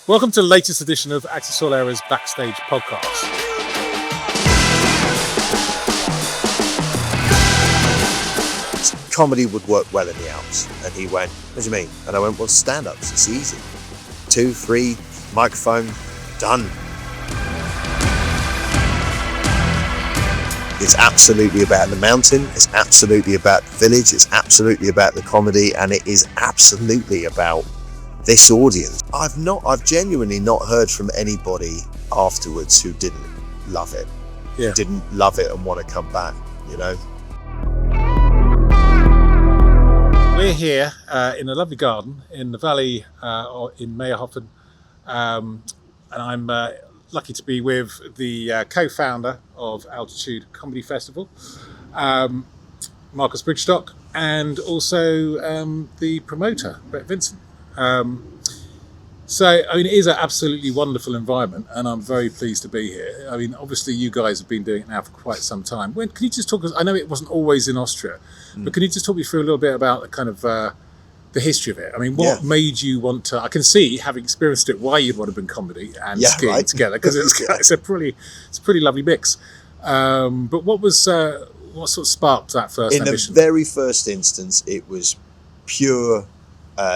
Welcome to the latest edition of Axis All Era's Backstage Podcast. Comedy would work well in the Alps. And he went, what do you mean? And I went, well, stand-ups, it's easy. 2, 3, microphone, done. It's absolutely about the mountain, it's absolutely about the village, it's absolutely about the comedy, and it is absolutely about this audience. I've genuinely not heard from anybody afterwards who didn't love it. Yeah. Didn't love it and want to come back, you know? We're here in a lovely garden in the valley in Meyerhofen, and I'm lucky to be with the co-founder of Altitude Comedy Festival, Marcus Brigstocke, and also the promoter, Brett Vincent. So, I mean, it is an absolutely wonderful environment, and I'm very pleased to be here. I mean, obviously, you guys have been doing it now for quite some time. Can you just talk? I know it wasn't always in Austria, but can you just talk me through a little bit about the kind of the history of it? I mean, what made you want to? I can see, having experienced it, why you'd want to bring comedy and skiing together, because it's a pretty lovely mix. But what sort of sparked that first ambition? In the very first instance, it was pure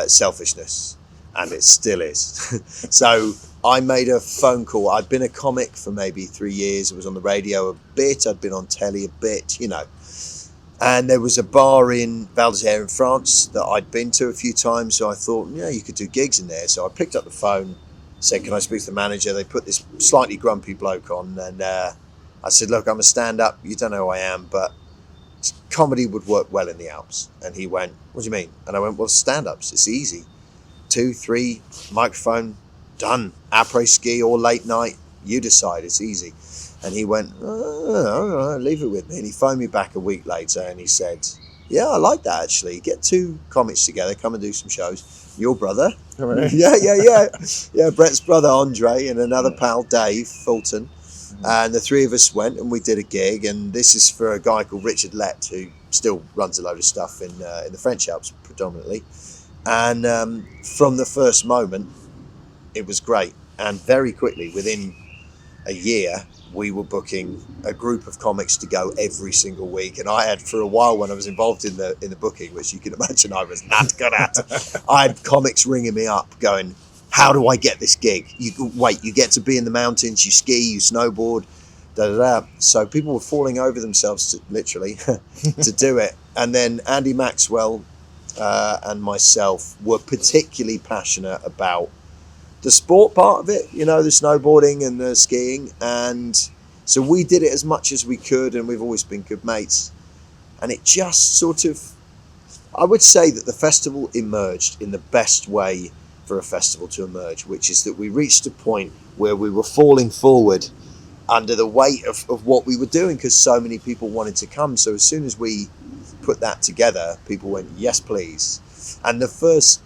selfishness. And it still is. So I made a phone call. I'd been a comic for maybe 3 years. I was on the radio a bit. I'd been on telly a bit, you know. And there was a bar in Val d'Isère in France that I'd been to a few times. So I thought, yeah, you could do gigs in there. So I picked up the phone, said, can I speak to the manager? They put this slightly grumpy bloke on. And I said, look, I'm a stand-up. You don't know who I am, but comedy would work well in the Alps. And he went, what do you mean? And I went, well, stand-ups, it's easy. 2, 3, microphone, done. Après-ski or late night, you decide, it's easy. And he went, all right, leave it with me. And he phoned me back a week later and he said, yeah, I like that actually. Get 2 comics together, come and do some shows. Your brother. Yeah, Brett's brother, Andre, and another pal, Dave Fulton. And the 3 of us went and we did a gig. And this is for a guy called Richard Lett, who still runs a load of stuff in the French Alps predominantly. And from the first moment, it was great. And very quickly, within a year, we were booking a group of comics to go every single week. And I had, for a while when I was involved in the booking, which you can imagine I was not good at, I had comics ringing me up going, how do I get this gig? You get to be in the mountains, you ski, you snowboard, da-da-da. So people were falling over themselves, literally, to do it. And then Andy Maxwell and myself were particularly passionate about the sport part of it, you know, the snowboarding and the skiing. And so we did it as much as we could, and we've always been good mates. And it just sort of, I would say that the festival emerged in the best way for a festival to emerge, which is that we reached a point where we were falling forward under the weight of what we were doing, because so many people wanted to come. So as soon as we put that together, people went, yes please. And the first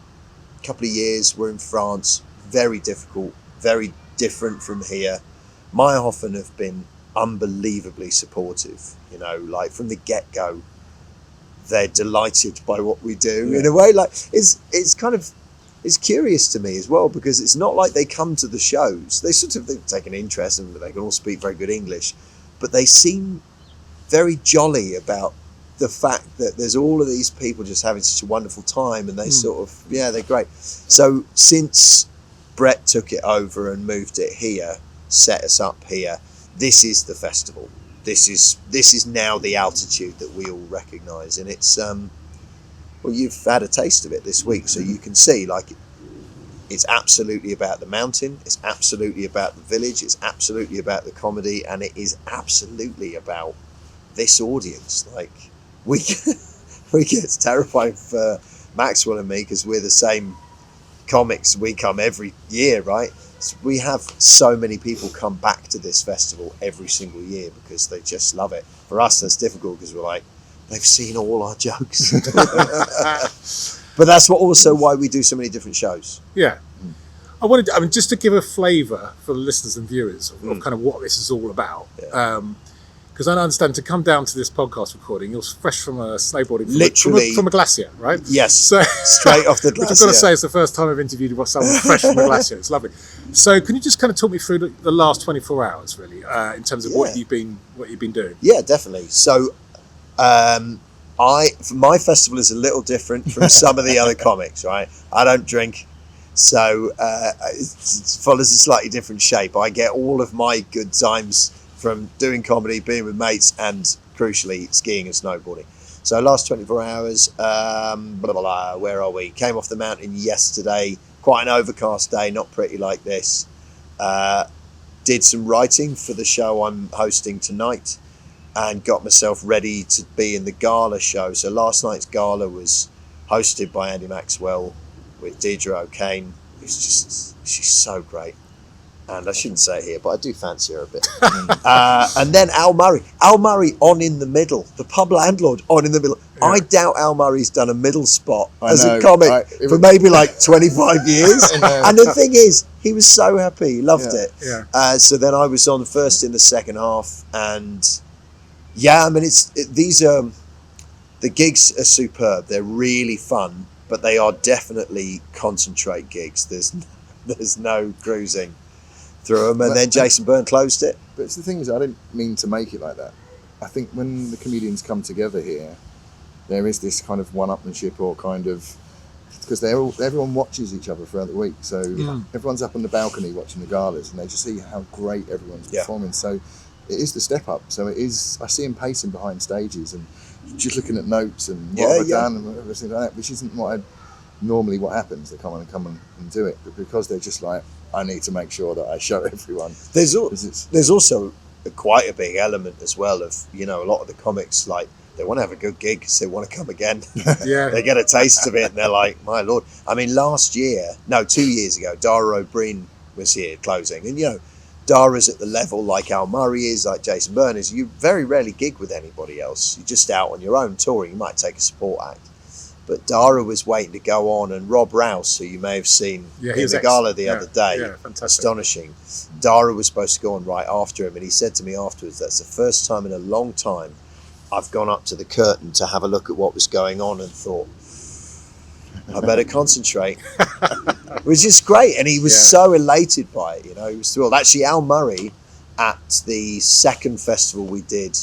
couple of years were in France, very difficult, very different from here. Meyerhofen have been unbelievably supportive, you know, like from the get-go they're delighted by what we do. In a way, like it's curious to me as well, because it's not like they come to the shows, they take an interest and they can all speak very good English, but they seem very jolly about the fact that there's all of these people just having such a wonderful time, and they they're great. So since Brett took it over and moved it here, set us up here, this is the festival. This is now the altitude that we all recognise, and it's well, you've had a taste of it this week, so you can see, like, it's absolutely about the mountain, it's absolutely about the village, it's absolutely about the comedy, and it is absolutely about this audience. Like, we get terrifying for Maxwell and me, because we're the same comics. We come every year, right? So we have so many people come back to this festival every single year because they just love it. For us, that's difficult because we're like, they've seen all our jokes. But that's why we do so many different shows. Yeah. I wanted, just to give a flavour for the listeners and viewers of kind of what this is all about. Yeah. Because I understand to come down to this podcast recording, you're fresh from a snowboarding, Literally from a glacier, right? Yes, so, straight off the glacier. Which I've got to say, it's the first time I've interviewed someone fresh from a glacier. It's lovely. So, can you just kind of talk me through the last 24 hours, really, in terms of what you've been doing? Yeah, definitely. So, my festival is a little different from some of the other comics, right? I don't drink, so it follows a slightly different shape. I get all of my good times from doing comedy, being with mates, and crucially skiing and snowboarding. So last 24 hours, where are we? Came off the mountain yesterday, quite an overcast day, not pretty like this. Did some writing for the show I'm hosting tonight and got myself ready to be in the gala show. So last night's gala was hosted by Andy Maxwell with Deirdre O'Kane, she's so great. And I shouldn't say it here, but I do fancy her a bit. And then Al Murray on in the middle, the pub landlord on in the middle. Yeah. I doubt Al Murry's done a middle spot as a comic for maybe like 25 years. And the thing is, he was so happy, he loved it. Yeah. So then I was on first in the second half, and I mean, the gigs are superb. They're really fun, but they are definitely concentrate gigs. There's no cruising through them, and then Jason Byrne closed it. But the thing is, I didn't mean to make it like that. I think when the comedians come together here, there is this kind of one-upmanship, or kind of, because everyone watches each other throughout the week. So everyone's up on the balcony watching the galas, and they just see how great everyone's performing. So it is the step up. So it is. I see him pacing behind stages and just looking at notes and what have I done and everything like that, which isn't what happens. They come and do it, but because they're just like, I need to make sure that I show everyone. There's also quite a big element as well of, a lot of the comics, like, they want to have a good gig because they want to come again. Yeah. They get a taste of it and they're like, my Lord. I mean, 2 years ago, Dara O'Brien was here closing. And, Dara's at the level like Al Murray is, like Jason Byrne is. You very rarely gig with anybody else. You're just out on your own touring. You might take a support act. But Dara was waiting to go on, and Rob Rouse, who you may have seen in the gala the other day, astonishing. Dara was supposed to go on right after him, and he said to me afterwards, that's the first time in a long time I've gone up to the curtain to have a look at what was going on and thought, I better concentrate. Which is great, and he was so elated by it, he was thrilled. Actually, Al Murray, at the second festival we did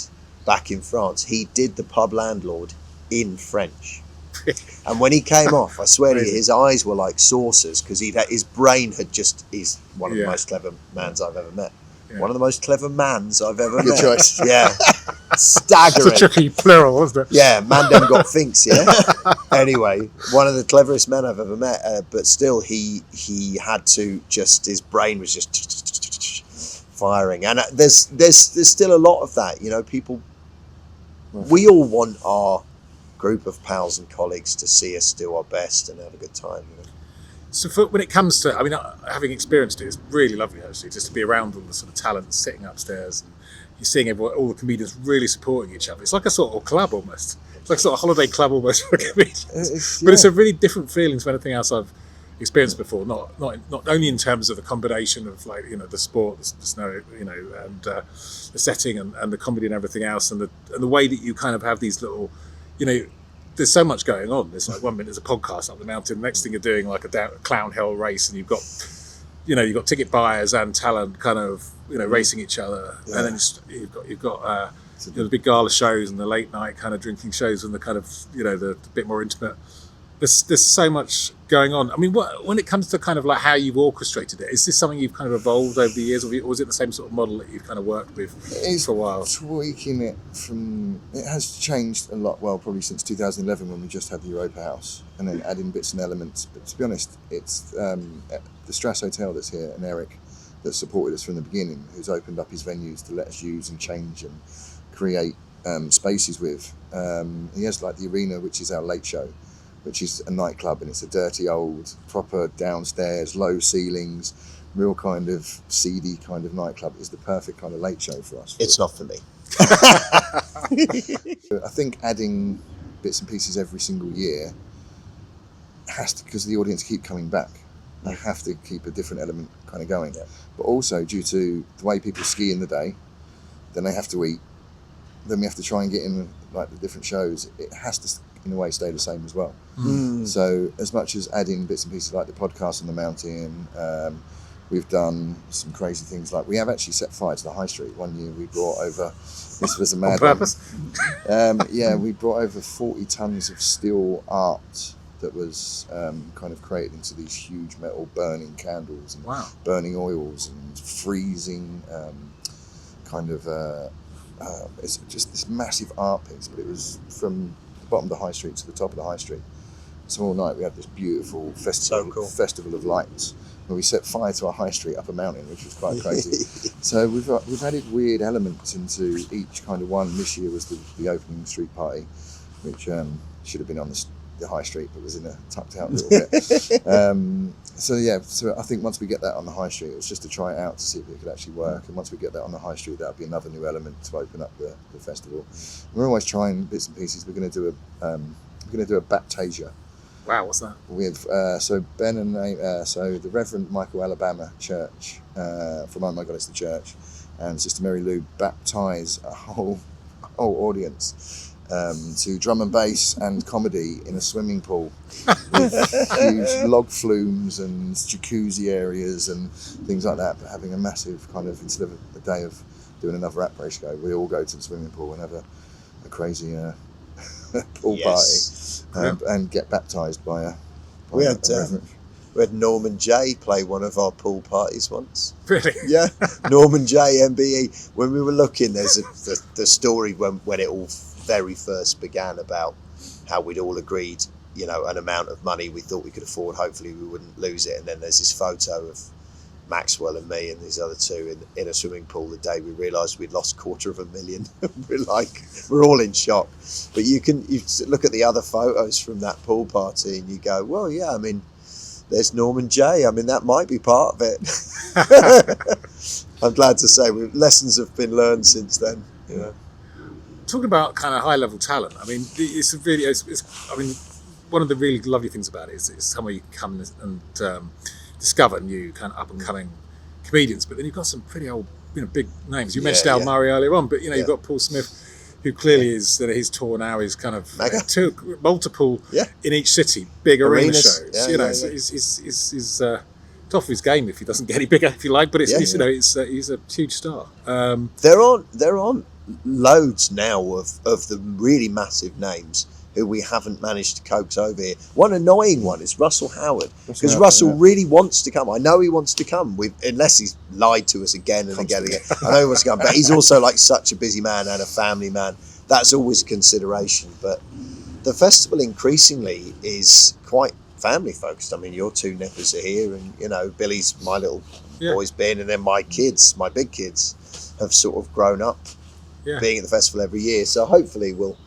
back in France, he did the pub landlord in French. And when he came off, I swear to you, his eyes were like saucers, because his brain he's one of the most clever mans I've ever met. Yeah. One of the most clever mans I've ever met. Good choice. Yeah. Staggering. It's a tricky plural, wasn't it? Yeah, man them got thinks, yeah. Anyway, one of the cleverest men I've ever met, but still he had to his brain was just firing. And there's still a lot of that, people, we all want our group of pals and colleagues to see us do our best and have a good time. So when it comes to, I mean, having experienced it, it's really lovely actually, just to be around all the sort of talent sitting upstairs, and you're seeing all the comedians really supporting each other. It's like a sort of club almost. It's like a sort of holiday club almost for comedians. But it's a really different feeling to anything else I've experienced before. Not only in terms of the combination of, like, the sport, the snow, and the setting and the comedy and everything else, and the way that you kind of have these little, there's so much going on. There's like 1 minute there's a podcast up the mountain, next thing you're doing like a clown hell race, and you've got ticket buyers and talent kind of racing each other, and then you've got the big gala shows and the late night kind of drinking shows and the kind of the bit more intimate. There's so much going on. I mean, when it comes to kind of like how you've orchestrated it, is this something you've kind of evolved over the years, or was it the same sort of model that you've kind of worked with for a while? Tweaking it it has changed a lot, probably since 2011 when we just had the Europa House, and then adding bits and elements. But to be honest, it's the Strass Hotel that's here, and Eric, that supported us from the beginning, who's opened up his venues to let us use and change and create spaces with. He has like the Arena, which is our late show, which is a nightclub, and it's a dirty old, proper downstairs, low ceilings, real kind of seedy kind of nightclub. It's the perfect kind of late show for us. It's not for me. I think adding bits and pieces every single year has to, because the audience keep coming back. They have to keep a different element kind of going. Yeah. But also due to the way people ski in the day, then they have to eat, then we have to try and get in like the different shows. It has to, in a way, stay the same as well. So as much as adding bits and pieces like the podcast on the mountain, we've done some crazy things. Like we have actually set fire to the high street. One year we brought over, this was a mad one. We brought over 40 tons of steel art that was kind of created into these huge metal burning candles and burning oils and freezing it's just this massive art piece, but it was from the bottom of the high street to the top of the high street. So all night we had this beautiful festival of lights where we set fire to our high street up a mountain, which was quite crazy. So we've added weird elements into each kind of one. This year was the opening street party, which should have been on the high street, but was tucked out a little bit. So I think once we get that on the high street, it's just to try it out to see if it could actually work. And once we get that on the high street, that'll be another new element to open up the festival. We're always trying bits and pieces. We're going to do a Baptasia. Wow, what's that? With so Ben and the Reverend Michael Alabama Church from Oh My God It's the Church, and Sister Mary Lou baptise a whole audience to drum and bass and comedy in a swimming pool with huge log flumes and jacuzzi areas and things like that, but having a massive kind of, instead of a day of doing another rat race show, we all go to the swimming pool and have a crazy pool party and get baptised by a reverend. We had Norman J play one of our pool parties once. Really? Yeah, Norman J, M.B.E. When we were looking, there's the story when it all very first began about how we'd all agreed, an amount of money we thought we could afford. Hopefully we wouldn't lose it. And then there's this photo of Maxwell and me and these other two in a swimming pool the day we realised we'd lost $250,000. We're all in shock. But you look at the other photos from that pool party and you go, well, yeah, I mean, there's Norman J. I mean, that might be part of it. I'm glad to say lessons have been learned since then. Talking about kind of high level talent, I mean, one of the really lovely things about it is somewhere you come and discover new kind of up and coming comedians, but then you've got some pretty old, big names. You mentioned Al Murray earlier on, but you've got Paul Smith, who clearly is his tour now is kind of multiple in each city, big arena shows. He's top of his game if he doesn't get any bigger, if you like. But he's a huge star. There aren't loads now of the really massive names who we haven't managed to coax over here. One annoying one is Russell Howard, because Russell really wants to come. I know he wants to come, unless he's lied to us again and again. I know he wants to come, but he's also like such a busy man and a family man. That's always a consideration. But the festival increasingly is quite family focused. I mean, your two nippers are here, and Billy's my little boy's been, and then my big kids have sort of grown up being at the festival every year. So hopefully we'll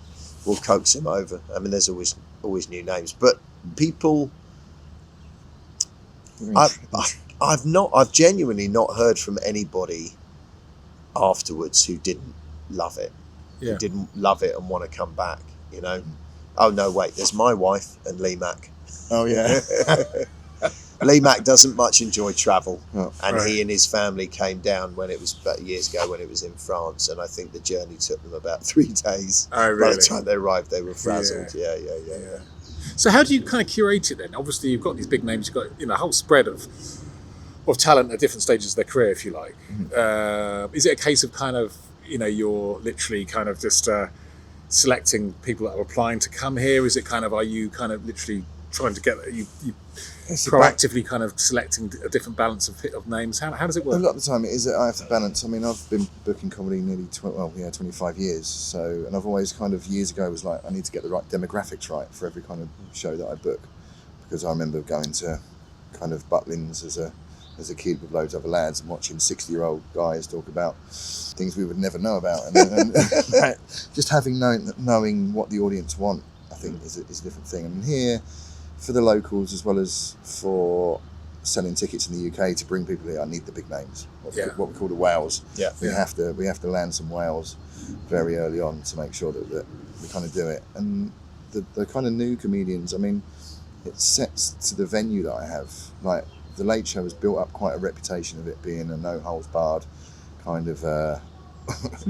coax him over. I mean, there's always new names, but people. I've genuinely not heard from anybody afterwards who didn't love it. Who didn't love it and want to come back. Oh no, wait. There's my wife and Lee Mack. Oh yeah. Lee Mack doesn't much enjoy travel, he and his family came down when it was about years ago when it was in France, and I think the journey took them about 3 days. Oh, really? By the time they arrived, they were frazzled. Yeah. So how do you kind of curate it then? Obviously, you've got these big names, you've got a whole spread of talent at different stages of their career, if you like. Is it a case of kind of you're literally kind of just selecting people that are applying to come here? Is it kind of, are you kind of literally trying to get you proactively kind of selecting a different balance of names? How does it work? A lot of the time it is that I have to balance. I mean, I've been booking comedy nearly 25 years. So, and I've always kind of years ago was like, I need to get the right demographics right for every kind of show that I book, because I remember going to kind of Butlins as a kid with loads of other lads and watching 60-year-old guys talk about things we would never know about, and just knowing what the audience want, I think is a different thing. And here, for the locals as well as for selling tickets in the UK to bring people here, I need the big names. What we call the wows. Yeah. We have to land some wows very early on to make sure that we kind of do it. And the kind of new comedians, I mean, it sets to the venue that I have. Like, the Late Show has built up quite a reputation of it being a no holds barred kind of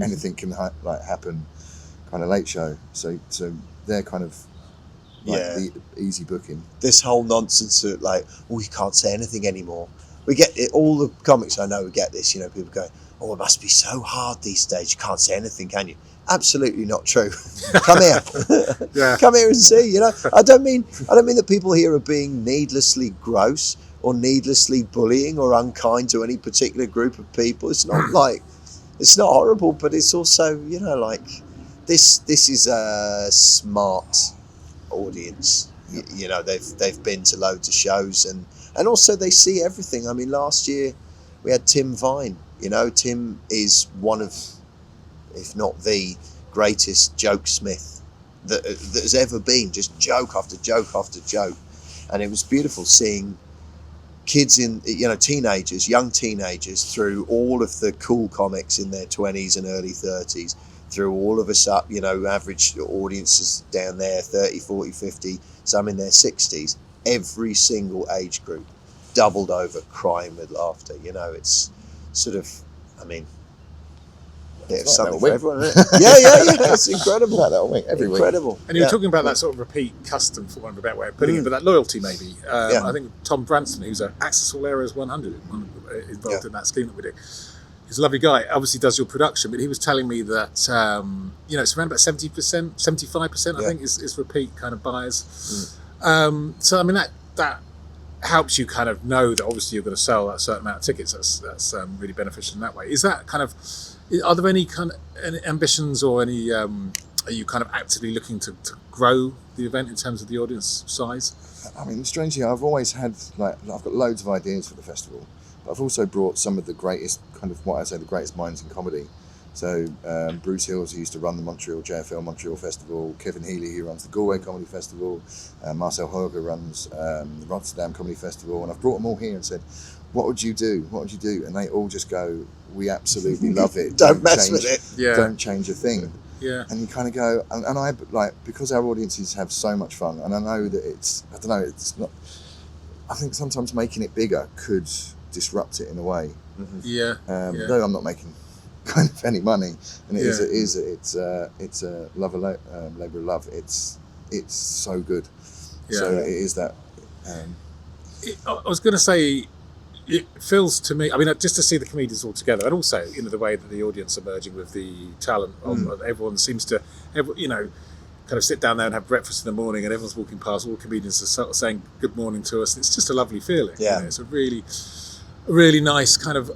anything can happen kind of late show. So they're kind of the easy booking. This whole nonsense of you can't say anything anymore. We get it, all the comics I know we get this, people going, oh, it must be so hard these days, you can't say anything, can you? Absolutely not true. Come here. Come here and see, I don't mean that people here are being needlessly gross or needlessly bullying or unkind to any particular group of people. It's not it's not horrible, but it's also, this is a smart audience. They've been to loads of shows and also they see everything. I mean, last year we had Tim Vine. Tim is one of, if not the greatest jokesmith that has ever been. Just joke after joke after joke, and it was beautiful seeing kids young teenagers through all of the cool comics in their 20s and early 30s, through all of us up, average audiences down there, 30, 40, 50, some in their 60s, every single age group doubled over crying with laughter. It's sort of, it's something for everyone, isn't it? Yeah, it's incredible. That week, every incredible. Week. And you were talking about that sort of repeat custom, for want of a better way of putting it, but that loyalty maybe. I think Tom Branson, who's at Access All Areas 100, involved in that scheme that we do. He's a lovely guy, obviously does your production, but he was telling me that, it's around about 70%, 75%, I think, is repeat kind of buyers. So, that helps you kind of know that obviously you're going to sell a certain amount of tickets. That's really beneficial in that way. Is that kind of, are there any kind of any ambitions or any, are you kind of actively looking to grow the event in terms of the audience size? Strangely, I've always had, I've got loads of ideas for the festival. I've also brought some of the greatest, the greatest minds in comedy. So Bruce Hills, who used to run the JFL Montreal Festival, Kevin Healy, who runs the Galway Comedy Festival, Marcel Hoger runs the Rotterdam Comedy Festival, and I've brought them all here and said, what would you do? What would you do? And they all just go, we absolutely love it. Don't mess with it. Yeah. Don't change a thing. Yeah. And you kind of go, and I, because our audiences have so much fun, and I know that it's not, I think sometimes making it bigger could disrupt it in a way. Though I'm not making kind of any money, and it's a labor of love. It's so good. So it is that. I was going to say, it feels to me, just to see the comedians all together, and also the way that the audience are merging with the talent of everyone seems to kind of sit down there and have breakfast in the morning, and everyone's walking past, all comedians are saying good morning to us. It's just a lovely feeling. It's a really nice kind of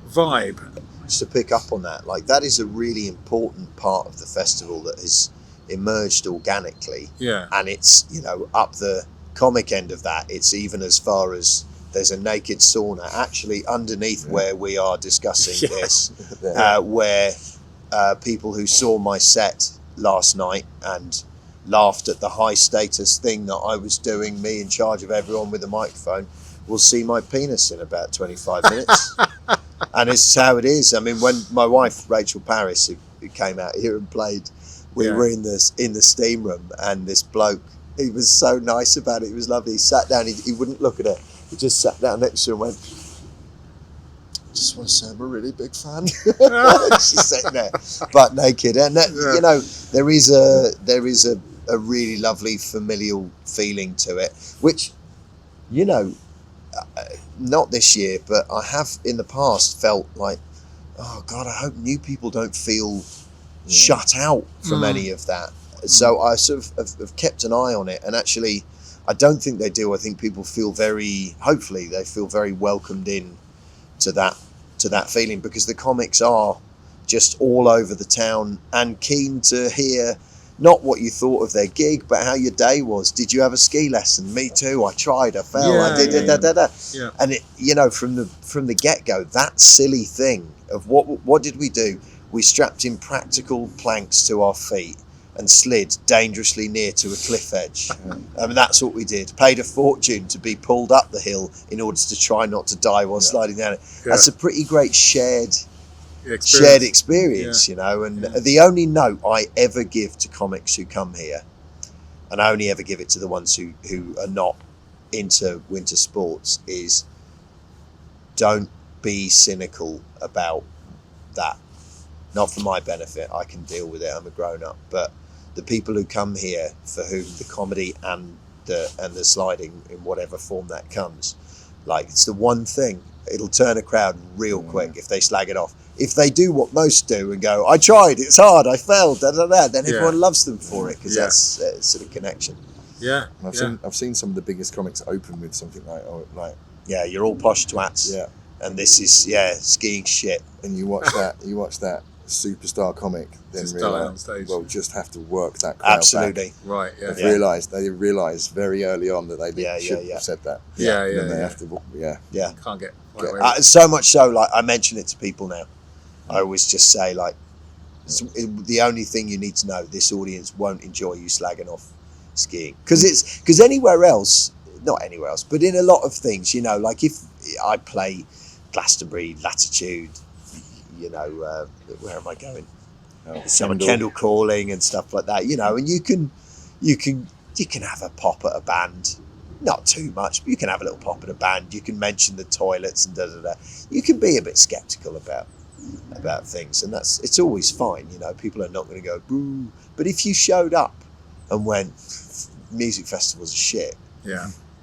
vibe. Just to pick up on that, that is a really important part of the festival that has emerged organically. And it's up the comic end of that, it's even as far as there's a naked sauna actually underneath where we are discussing this, where people who saw my set last night and laughed at the high status thing that I was doing, me in charge of everyone with a microphone, will see my penis in about 25 minutes. And it's how it is. When my wife Rachel Parris, who came out here and played, we were in the steam room, and this bloke, he was so nice about it. He was lovely. He sat down. He wouldn't look at her. He just sat down next to her and went, I just want to say I'm a really big fan. She's sitting there, butt naked, and that, there is a really lovely familial feeling to it, which not this year, but I have in the past felt like, oh God, I hope new people don't feel shut out from any of that. So I sort of have kept an eye on it, and actually I don't think they do. I think people feel hopefully they feel very welcomed in to that feeling, because the comics are just all over the town and keen to hear not what you thought of their gig, but how your day was. Did you have a ski lesson? Me too. I tried. I fell. I did. Yeah. And it, from the get-go, that silly thing of what did we do? We strapped in practical planks to our feet and slid dangerously near to a cliff edge. That's what we did. Paid a fortune to be pulled up the hill in order to try not to die while sliding down it. That's a pretty great shared experience, and the only note I ever give to comics who come here, and I only ever give it to the ones who are not into winter sports, is don't be cynical about that. not for my benefit. I can deal with it. I'm a grown up. But the people who come here, for whom the comedy and the sliding in whatever form that comes, like, it's the one thing. It'll turn a crowd real quick if they slag it off. If they do what most do and go, I tried, it's hard, I failed, then everyone loves them for it, because that's sort of connection. Yeah. I've seen some of the biggest comics open with something like you're all posh twats. Yeah. And this is skiing shit. And you watch that superstar comic, then Just realise, die on stage. well, just have to work that crowd Absolutely. back. Right. Yeah. They realise very early on that they shouldn't have said that. And they have to. Can't get. So much so, like, I mention it to people now. I always just say, like, the only thing you need to know, this audience won't enjoy you slagging off skiing, because anywhere else, not anywhere else, but in a lot of things, you know, like if I play Glastonbury, Latitude, you know, where am I going? Kendall Calling and stuff like that, you know, and you can have a pop at a band, not too much, but you can have a little pop at a band. You can mention the toilets and da. You can be a bit sceptical about things, and it's always fine, you know. People are not going to go boo, but if you showed up and went, music festivals are shit,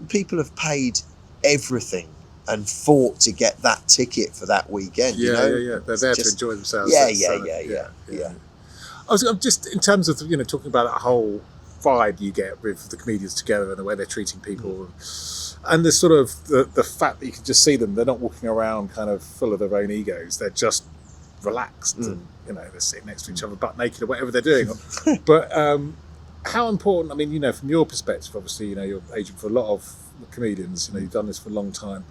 people have paid everything and fought to get that ticket for that weekend. They're there to enjoy themselves. I'm just, in terms of, you know, talking about that whole vibe you get with the comedians together and the way they're treating people, and the sort of the fact that you can just see them, they're not walking around kind of full of their own egos, they're just relaxed and, you know, they're sitting next to each other butt naked or whatever they're doing. But how important, I mean, you know, from your perspective, obviously, you know, you're agent for a lot of comedians, you know, you've done this for a long time,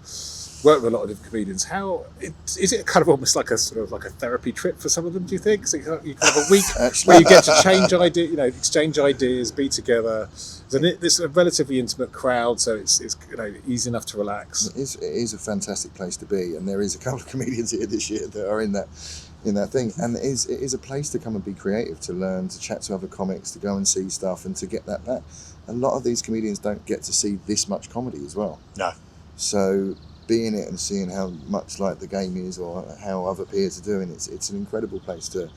worked with a lot of different comedians. How is it kind of almost like a sort of like a therapy trip for some of them, do you think? So you can have a week where you get to exchange ideas, be together. It's a relatively intimate crowd, so it's you know, easy enough to relax. It is a fantastic place to be, and there is a couple of comedians here this year that are in that thing, and it is a place to come and be creative, to learn, to chat to other comics, to go and see stuff, and to get that back. A lot of these comedians don't get to see this much comedy as well. No. So being it and seeing how much like the game is, or how other peers are doing, it's an incredible place to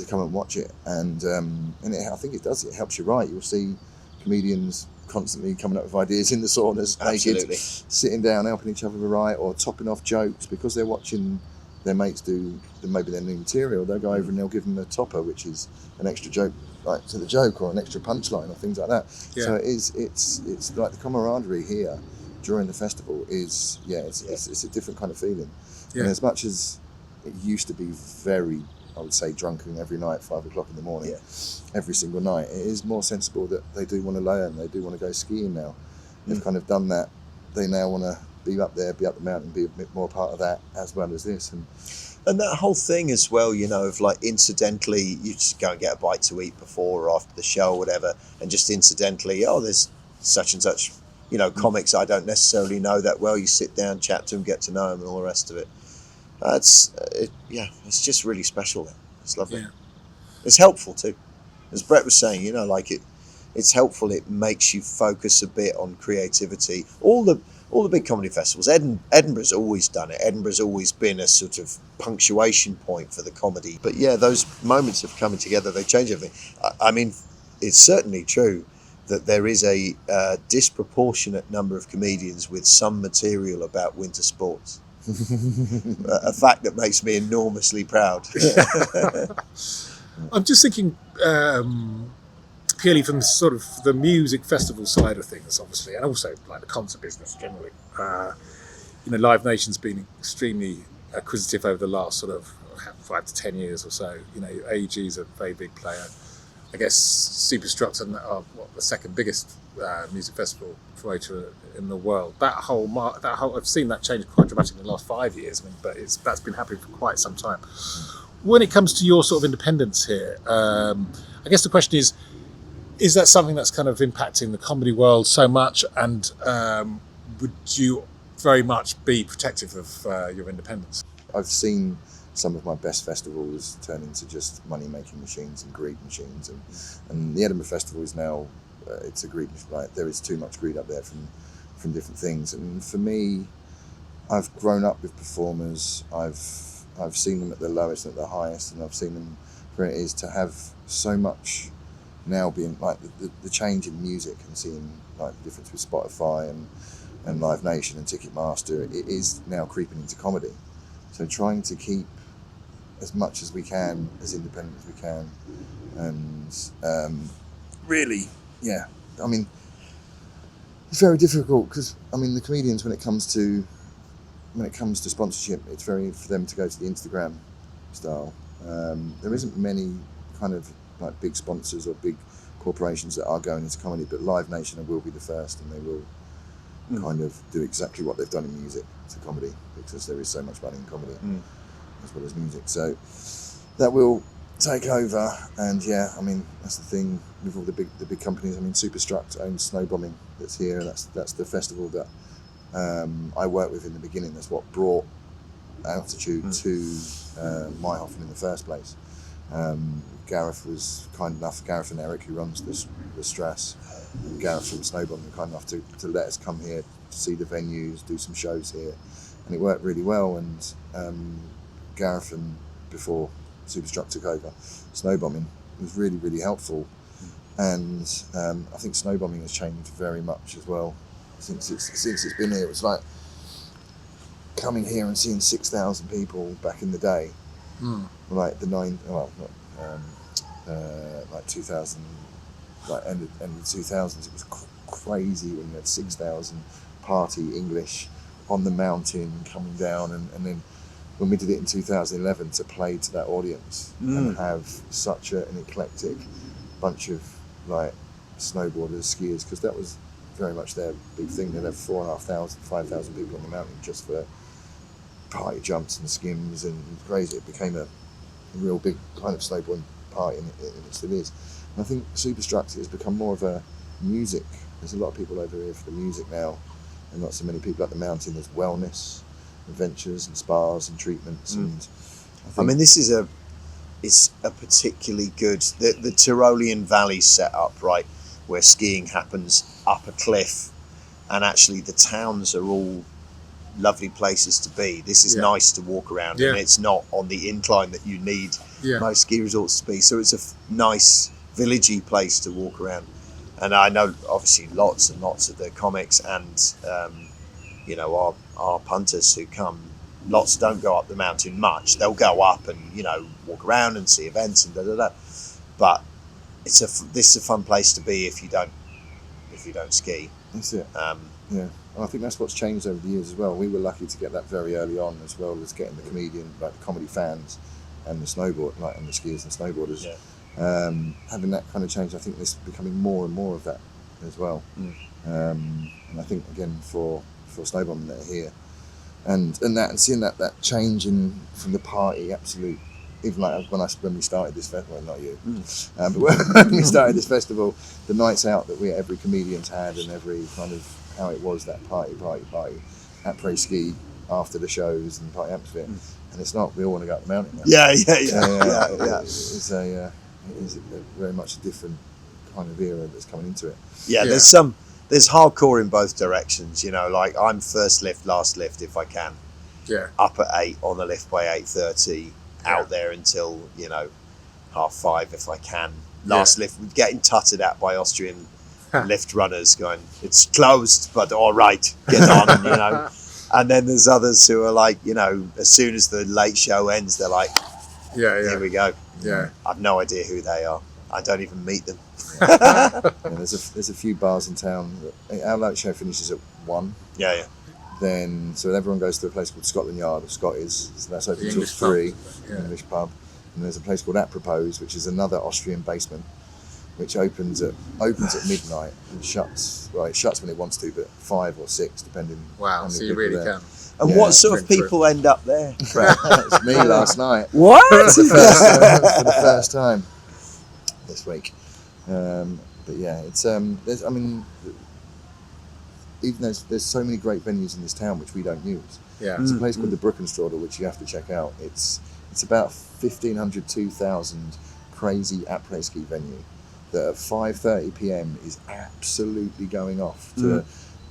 come and watch it, and I think it helps you write. You'll see comedians constantly coming up with ideas in the saunas, naked, sitting down, helping each other write, or topping off jokes because they're watching their mates do maybe their new material. They'll go over and they'll give them a topper, which is an extra joke, like to the joke, or an extra punchline, or things like that. Yeah. So it's like the camaraderie here during the festival is it's a different kind of feeling. Yeah. And as much as it used to be very, I would say, drunken every night, 5 o'clock in the morning, every single night, it is more sensible that they do want to learn, they do want to go skiing now. They've kind of done that. They now want to be up there, be up the mountain, be a bit more part of that as well as this. And that whole thing as well, you know, of like incidentally, you just go and get a bite to eat before or after the show or whatever, and just incidentally, there's such and such, you know, comics I don't necessarily know that well. You sit down, chat to them, get to know them, and all the rest of it. It's just really special. It's lovely. Yeah. It's helpful too, as Brett was saying. You know, like it's helpful. It makes you focus a bit on creativity. All the big comedy festivals. Edinburgh's always done it. Edinburgh's always been a sort of punctuation point for the comedy. But yeah, those moments of coming together, they change everything. I mean, it's certainly true that there is a disproportionate number of comedians with some material about winter sports. A fact that makes me enormously proud. I'm just thinking purely from sort of the music festival side of things, obviously, and also like the concert business generally. You know, Live Nation's been extremely acquisitive over the last sort of 5 to 10 years or so. You know, AEG's a very big player. I guess Superstructure are the second biggest music festival promoter in the world. That whole I've seen that change quite dramatically in the last 5 years. I mean, but that's been happening for quite some time. When it comes to your sort of independence here, I guess the question is that something that's kind of impacting the comedy world so much, and would you very much be protective of your independence? I've seen some of my best festivals turn into just money-making machines and greed machines, and the Edinburgh Festival is now it's a greed machine. Like, there is too much greed up there from different things. And for me, I've grown up with performers. I've I've seen them at the lowest and at the highest, and I've seen them where it is to have so much now being like the change in music and seeing like the difference with Spotify and Live Nation and Ticketmaster. It is now creeping into comedy. So trying to keep as much as we can, as independent as we can, and really, yeah. I mean, it's very difficult because the comedians, when it comes to sponsorship, it's very for them to go to the Instagram style. There isn't many kind of like big sponsors or big corporations that are going into comedy, but Live Nation will be the first, and they will kind of do exactly what they've done in music to comedy, because there is so much money in comedy as well as music. So that will take over, and that's the thing with all the big companies. Superstruct owns Snowbombing, that's here. That's the festival that I worked with in the beginning. That's what brought Altitude to Meyerhofen in the first place. Gareth was kind enough, Gareth and Eric, who runs the Strass, and Gareth from Snowbombing, were kind enough to let us come here to see the venues, do some shows here, and it worked really well. And Gareth, and before Superstruck took over, Snowbombing was really, really helpful. And I think Snowbombing has changed very much as well since it's been here. It was like coming here and seeing 6,000 people back in the day, like like 2000, like end of the 2000s. It was crazy when you had 6,000 party English on the mountain coming down, and then when we did it in 2011 to play to that audience and have such an eclectic bunch of like snowboarders, skiers, because that was very much their big thing. They'd have 4,500, 5,000 people on the mountain just for party jumps and skims, and it was crazy. It became a real big kind of snowboarding party, and it still is. And I think Superstruct has become more of a music. There's a lot of people over here for the music now, and not so many people at the mountain. There's wellness adventures and spas and treatments, and this is it's a particularly good the Tyrolean Valley set up, right, where skiing happens up a cliff, and actually the towns are all lovely places to be. This is nice to walk around, and it's not on the incline that you need most ski resorts to be. So it's a nice villagey place to walk around. And I know obviously lots and lots of the comics and our punters who come, lots don't go up the mountain much. They'll go up and walk around and see events and but this is a fun place to be if you don't ski. That's it. And I think that's what's changed over the years as well. We were lucky to get that very early on, as well as getting the comedian, like the comedy fans, and the snowboard, like, and the skiers and snowboarders. Having that kind of change, I think there's becoming more and more of that as well. And I think again for Snowbombing that are here, and seeing that change from the party, absolute. Even like when we started this festival, well, not you, but when we started this festival, the nights out that every comedian's had, and every kind of how it was, that party at Brigstocke after the shows and party atmosphere, and it's not. We all want to go up the mountain now. It is very much a different kind of era that's coming into it. There's hardcore in both directions. Like I'm first lift, last lift if I can. Up at 8 on the lift by 8:30. Out there until 5:30 if I can. Last lift, getting tutted at by Austrian lift runners, going, "It's closed, but all right, get on." And then there's others who are like, as soon as the late show ends, they're like, "Here we go." I've no idea who they are. I don't even meet them. There's a few bars in town. Our late show finishes at 1. Then, so everyone goes to a place called Scotland Yard, or Scotty's, so that's open till 3, English pub. And there's a place called Apropos, which is another Austrian basement, which opens at midnight and shuts. Well, it shuts when it wants to, but 5 or 6, depending. Wow, so you really can. And what sort of people end up there? It's me last night. What? For the first time this week. But yeah, it's even though there's so many great venues in this town which we don't use. There's a place called the Brückenstraudel, which you have to check out. It's about 1,500, 2,000 crazy après ski venue that at 5:30 p.m. is absolutely going off to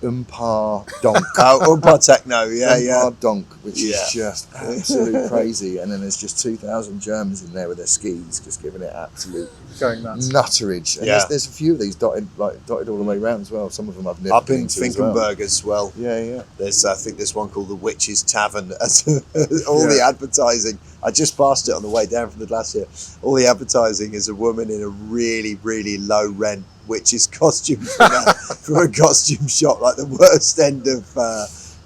Umpar Donk. Umpar Techno, yeah. Umpar Donk, which is just absolute crazy. And then there's just 2,000 Germans in there with their skis, just giving it absolute Going nuts. nutterage. And there's a few of these dotted all the way around as well. Some of them I've never Up been in to as well. Finkenberg as well. Yeah. I think there's one called the Witch's Tavern. The advertising. I just passed it on the way down from the glacier. All the advertising is a woman in a really, really low rent witch's costume from a costume shop, like the worst end of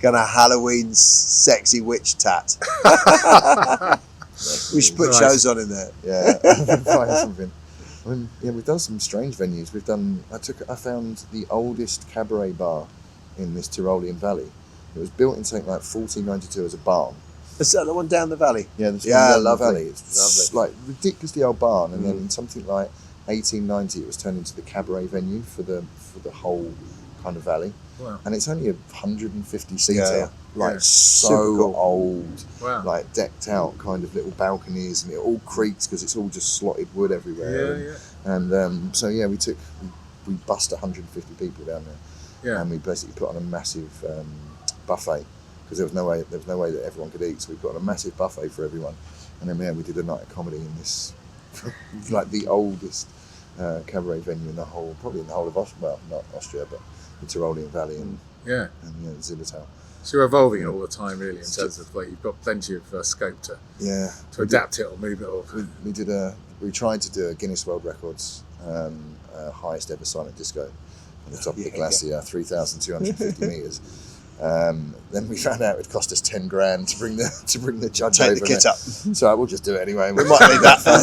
kind of Halloween sexy witch tat. We should put shows on in there. Yeah, find something. I mean, we've done some strange venues. I found the oldest cabaret bar in this Tyrolean valley. It was built in something like 1492 as a barn. Is that the one down the valley? Yeah, lovely. Valley. Lovely. It's like ridiculously old barn, and then in something like 1890, it was turned into the cabaret venue for the whole kind of valley. Wow. And it's only 150 seater, so super cool. old, Wow. like decked out kind of little balconies, and it all creaks because it's all just slotted wood everywhere. And we bussed 150 people down there, and we basically put on a massive buffet because there was no way that everyone could eat, so we put on a massive buffet for everyone, and then we did a night of comedy in this like the oldest cabaret venue probably in the whole of Austria, well, not Austria, but the Tyrolean Valley and Zillertal. So you're evolving it all the time, really, in terms of like you've got plenty of scope to adapt it or move it. Or we tried to do a Guinness World Records highest ever silent disco on the top of the glacier, 3,250 meters. Then we found out it would cost us 10 grand to bring the judge over. Take the kit up. So we'll just do it anyway. We might leave that far.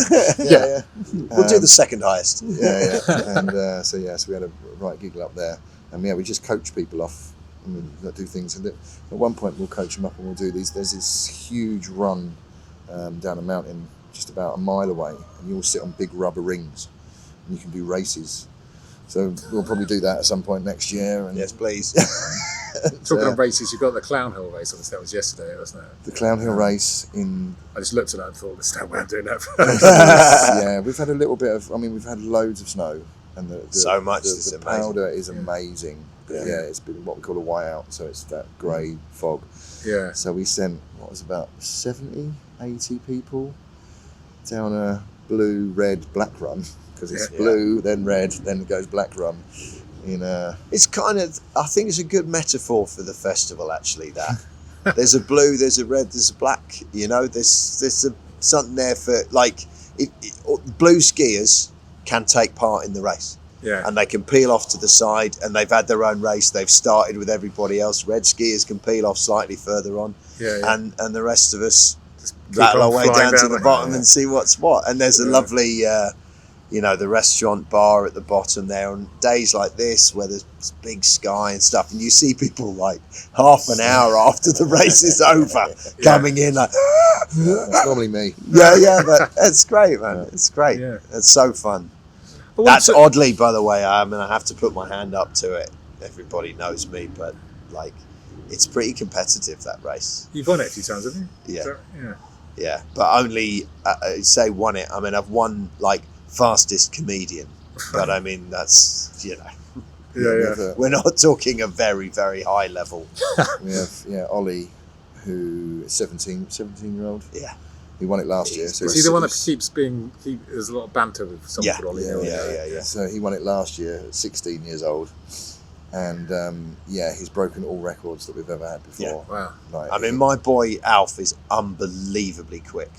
We'll do the second highest. And so we had a right giggle up there, and we just coach people off and we do things. And at one point we'll coach them up and we'll do these. There's this huge run down a mountain just about a mile away, and you all sit on big rubber rings, and you can do races. So we'll probably do that at some point next year. And yes, please. Talking of races, you've got the Clown Hill race. Obviously, that was yesterday, wasn't it? The Clown Hill race in. I just looked at that and thought, there's no way I'm doing that. Yeah, we've had a little bit of. I mean, we've had loads of snow, and the powder is amazing. Yeah, it's been what we call a whiteout, so it's that grey fog. Yeah. So we sent about 70, 80 people down a blue, red, black run. Because it's blue, then red, then it goes black run. It's kind of, I think it's a good metaphor for the festival, actually, that. There's a blue, there's a red, there's a black, there's something there for, like, blue skiers can take part in the race. Yeah. And they can peel off to the side, and they've had their own race, they've started with everybody else. Red skiers can peel off slightly further on. And the rest of us rattle our way down to the bottom and see what's what. And there's a lovely... the restaurant bar at the bottom there on days like this where there's big sky and stuff, and you see people like half an hour after the race is over coming in like that's normally me. But it's great, man. It's great. It's so fun. That's oddly, by the way, I have to put my hand up to it. Everybody knows me, but like it's pretty competitive, that race. You've won it a few times, haven't you? Yeah, but only say won it. I mean, I've won like fastest comedian, but I mean that's we're not talking a very, very high level. We have Ollie, who is 17-year-old. He won it last year. So is he the one that keeps being? There's a lot of banter with someone called Ollie. Yeah. So he won it last year at 16 years old, and he's broken all records that we've ever had before. Wow. I mean, my boy Alf is unbelievably quick.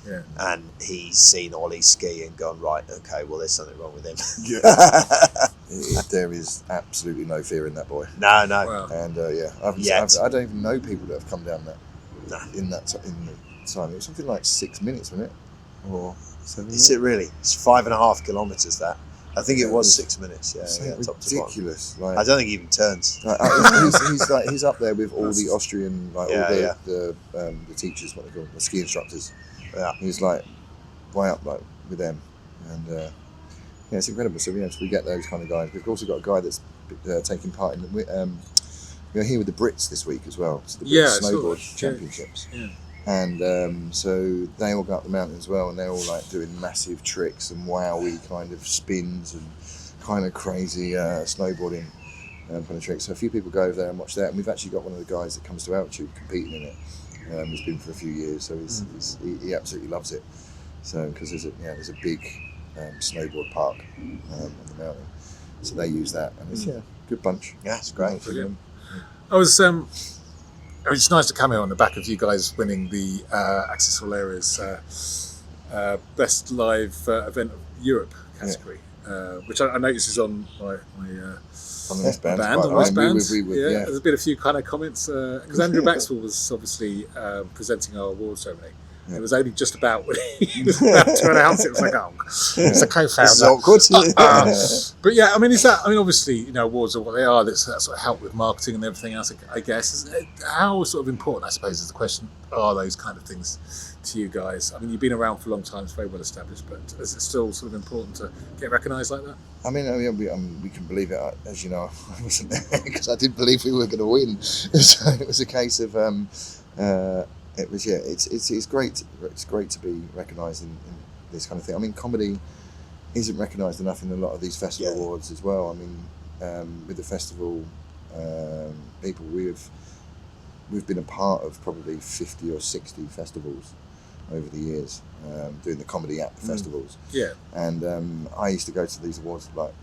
Yeah. And he's seen Ollie ski and gone, right, okay, well, there's something wrong with him. There is absolutely no fear in that boy. No. Wow. And I don't even know people that have come down that in the time. It was something like 6 minutes, wasn't it? Or 7 minutes? Is it really? It's 5.5 kilometres, that. I think it was 6 minutes. Top to ridiculous. bottom. I don't think he even turns. He's up there with all the Austrian, the teachers, what they call them, the ski instructors. Yeah. He's like way up like with them, and it's incredible. So we get those kind of guys. We've also got a guy that's taking part in we're here with the Brits this week as well. It's the Brits snowboard championships. Yeah. And so they all go up the mountain as well, and they're all like doing massive tricks and wowie kind of spins and kind of crazy snowboarding. Pulling tricks. So a few people go over there and watch that, and we've actually got one of the guys that comes to Altitude competing in it. He's been for a few years, so he absolutely loves it. So because there's a big snowboard park on the mountain, so they use that, and it's good bunch. Yeah, it's great. Brilliant. It's nice to come here on the back of you guys winning the Accessible Areas Best Live Event of Europe category, which I notice is on my On the wristband. on wristband. Yeah. There's been a few kind of comments because Andrew Maxwell was obviously presenting our award ceremony. Yeah. It was only just about when he was about to announce it. It was like, it's a co-founder. This is awkward. But yeah, I mean, obviously, awards are what they are. That sort of help with marketing and everything else, I guess. How sort of important, I suppose, is the question, are those kind of things to you guys? I mean, you've been around for a long time, it's very well established, but is it still sort of important to get recognised like that? I mean, we can believe it. As you know, I wasn't there because I didn't believe we were going to win. So it was a case of, it's great. It's great to be recognised in this kind of thing. I mean, comedy isn't recognised enough in a lot of these festival awards as well. I mean, with the festival people, we've been a part of probably 50 or 60 festivals over the years, doing the comedy at the festivals. Yeah. And I used to go to these awards like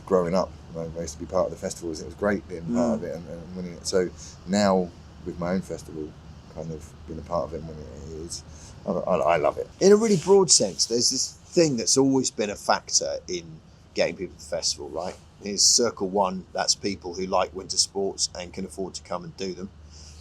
growing up. I used to be part of the festivals. It was great being part of it and winning it. So now with my own festival, kind of being a part of it and winning it is, I love it. In a really broad sense, there's this thing that's always been a factor in getting people to the festival, right? Here's Circle 1, that's people who like winter sports and can afford to come and do them.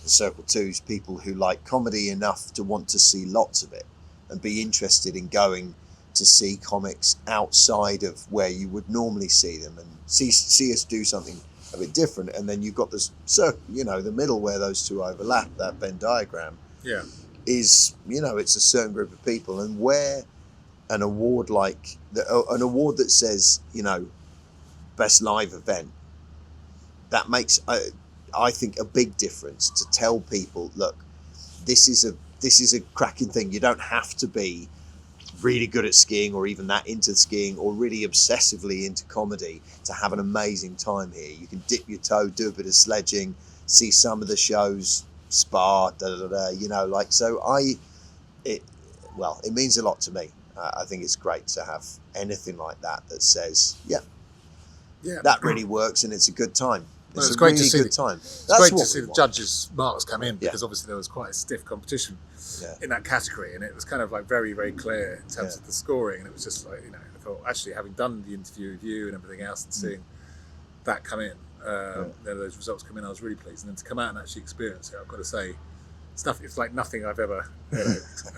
And Circle 2 is people who like comedy enough to want to see lots of it and be interested in going to see comics outside of where you would normally see them and see us do something a bit different. And then you've got this circle, the middle where those two overlap, that Venn diagram. Yeah. Is, it's a certain group of people, and where an award that says, best live event, that makes, I think, a big difference to tell people, look, this is a cracking thing. You don't have to be really good at skiing or even that into skiing or really obsessively into comedy to have an amazing time here. You can dip your toe, do a bit of sledging, see some of the shows, spa, it means a lot to me. I think it's great to have anything like that says, that really works and it's a good time. It's great really to see good time. It's That's great what to see we the want. judges' marks come in because obviously there was quite a stiff competition in that category, and it was kind of like very, very clear in terms of the scoring. And it was just like, I thought actually having done the interview with you and everything else and seeing that come in, those results come in, I was really pleased. And then to come out and actually experience it, I've got to say, it's like nothing I've ever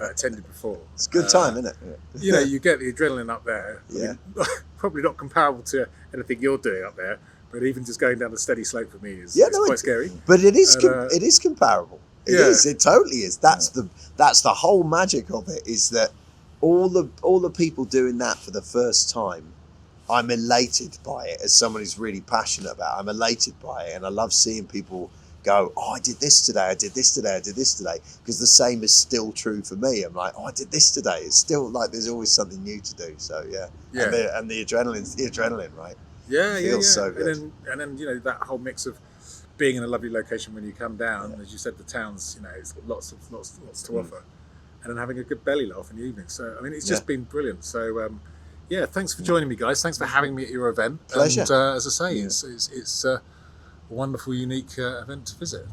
attended before. It's a good time, isn't it? You get the adrenaline up there. Yeah. I mean, probably not comparable to anything you're doing up there, but even just going down the steady slope for me is quite scary. But it is comparable. It is. It totally is. That's the whole magic of it, is that all the people doing that for the first time, I'm elated by it as someone who's really passionate about it. I'm elated by it, and I love seeing people go, I did this today, I did this today, I did this today, because the same is still true for me. I'm like, I did this today. It's still like there's always something new to do. So and the adrenaline, right? Feels so good. And then that whole mix of being in a lovely location when you come down, as you said, the town's it's got lots to offer, and then having a good belly laugh in the evening. So I mean, it's just been brilliant. So thanks for joining me, guys. Thanks for having me at your event. Pleasure. And as I say, it's a wonderful, unique event to visit.